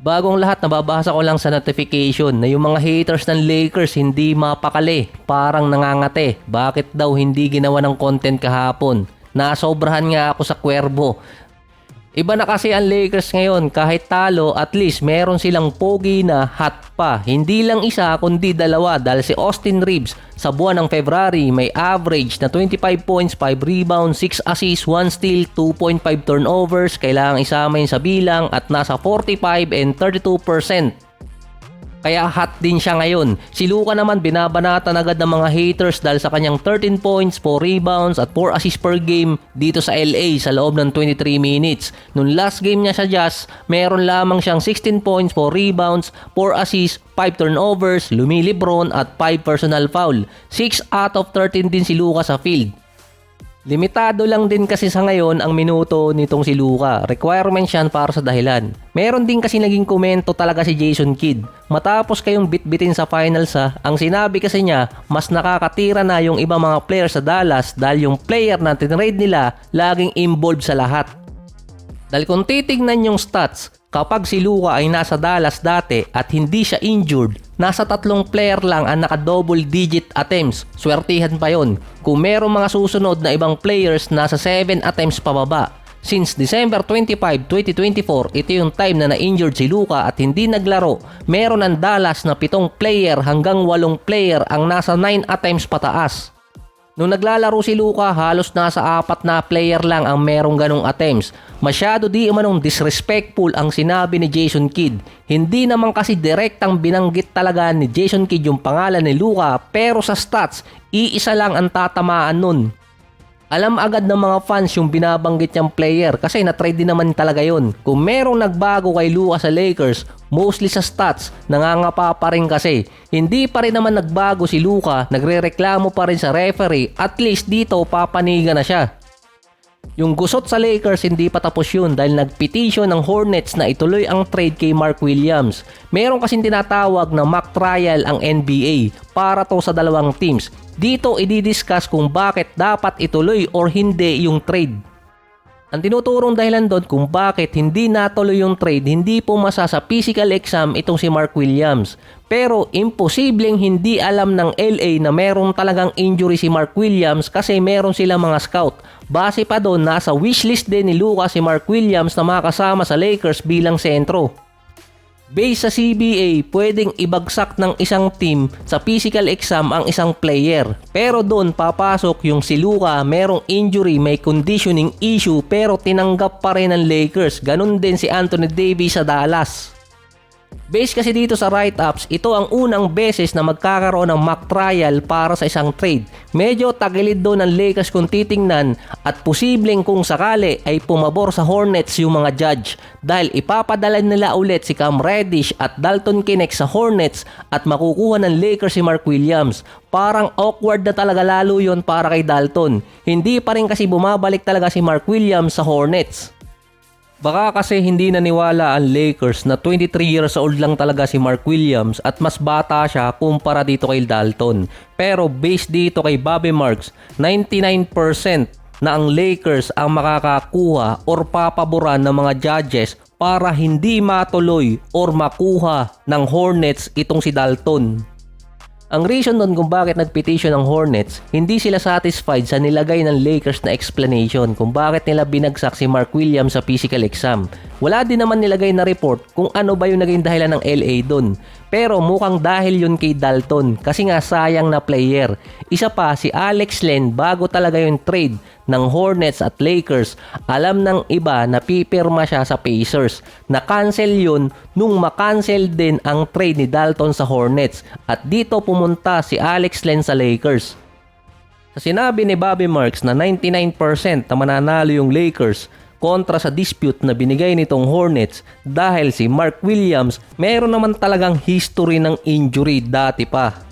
Bagong lahat, nababasa ko lang sa notification na yung mga haters ng Lakers hindi mapakali, parang nangangate. Bakit daw hindi ginawa ng content kahapon? Nasobrahan nga ako sa Cuervo. Iba na kasi ang Lakers ngayon, kahit talo at least meron silang pogi na hot pa. Hindi lang isa kundi dalawa dahil si Austin Reeves sa buwan ng February may average na 25 points, 5 rebounds, 6 assists, 1 steal, 2.5 turnovers. Kailangan isama yun sa bilang at nasa 45 and 32%. Kaya hot din siya ngayon. Si Luka naman binabanatan agad ng mga haters dahil sa kanyang 13 points, 4 rebounds at 4 assists per game dito sa LA sa loob ng 23 minutes. Nung last game niya sa Jazz, meron lamang siyang 16 points, 4 rebounds, 4 assists, 5 turnovers, lumilibron at 5 personal foul. 6 out of 13 din si Luka sa field. Limitado lang din kasi sa ngayon ang minuto nitong si Luka. Requirement yan para sa dahilan. Meron din kasi naging komento talaga si Jason Kidd. Matapos kayong bitbitin sa finals ang sinabi kasi niya mas nakakatira na yung ibang mga player sa Dallas dahil yung player na tinrade nila laging involved sa lahat. Dahil kung titignan yung stats, kapag si Luka ay nasa Dallas dati at hindi siya injured, nasa 3 player lang ang naka-double digit attempts. Swertihan pa yon. Kung merong mga susunod na ibang players nasa 7 attempts pababa. Since December 25, 2024, ito yung time na na-injured si Luka at hindi naglaro. Meron ang Dallas na 7 player hanggang 8 player ang nasa 9 attempts pataas. Nung naglalaro si Luka, halos nasa 4 na player lang ang merong ganong attempts. Masyado di umanong disrespectful ang sinabi ni Jason Kidd. Hindi naman kasi direktang binanggit talaga ni Jason Kidd yung pangalan ni Luka, pero sa stats, iisa lang ang tatamaan nun. Alam agad ng mga fans yung binabanggit niyang player kasi na-trade din naman talaga yun. Kung merong nagbago kay Luka sa Lakers, mostly sa stats, nangangapa pa rin kasi. Hindi pa rin naman nagbago si Luka, nagrereklamo pa rin sa referee, at least dito papaniga na siya. Yung gusot sa Lakers hindi pa tapos yun dahil nagpetisyon ng Hornets na ituloy ang trade kay Mark Williams. Meron kasing tinatawag na mock trial ang NBA para to sa dalawang teams. Dito i-discuss kung bakit dapat ituloy or hindi yung trade. Ang tinuturong dahilan doon kung bakit hindi natuloy yung trade, hindi pumasa sa physical exam itong si Mark Williams. Pero imposibleng hindi alam ng LA na meron talagang injury si Mark Williams kasi meron silang mga scout. Base pa doon, nasa wishlist din ni Luka si Mark Williams na makasama sa Lakers bilang sentro. Based sa CBA, pwedeng ibagsak ng isang team sa physical exam ang isang player. Pero doon papasok yung si Luka, merong injury, may conditioning issue pero tinanggap pa rin ng Lakers. Ganun din si Anthony Davis sa Dallas. Based kasi dito sa write-ups, ito ang unang beses na magkakaroon ng mock trial para sa isang trade. Medyo tagilid doon ng Lakers kung titingnan at posibleng kung sakali ay pumabor sa Hornets yung mga judge dahil ipapadala nila ulit si Cam Reddish at Dalton Knecht sa Hornets at makukuha ng Lakers si Mark Williams. Parang awkward na talaga lalo yon para kay Dalton. Hindi pa rin kasi bumabalik talaga si Mark Williams sa Hornets. Baka kasi hindi naniwala ang Lakers na 23 years old lang talaga si Mark Williams at mas bata siya kumpara dito kay Dalton. Pero based dito kay Bobby Marks, 99% na ang Lakers ang makakakuha or papaboran ng mga judges para hindi matuloy or makuha ng Hornets itong si Dalton. Ang reason doon kung bakit nagpetition ng Hornets, hindi sila satisfied sa nilagay ng Lakers na explanation kung bakit nila binagsak si Mark Williams sa physical exam. Wala din naman nilagay na report kung ano ba yung naging dahilan ng LA doon. Pero mukhang dahil yun kay Dalton kasi nga sayang na player. Isa pa si Alex Len bago talaga yung trade ng Hornets at Lakers. Alam ng iba na pipirma siya sa Pacers. Na-cancel yun nung ma-cancel din ang trade ni Dalton sa Hornets. At dito pumunta si Alex Len sa Lakers. Sa sinabi ni Bobby Marks na 99% na mananalo yung Lakers kontra sa dispute na binigay nitong Hornets dahil si Mark Williams meron naman talagang history ng injury dati pa.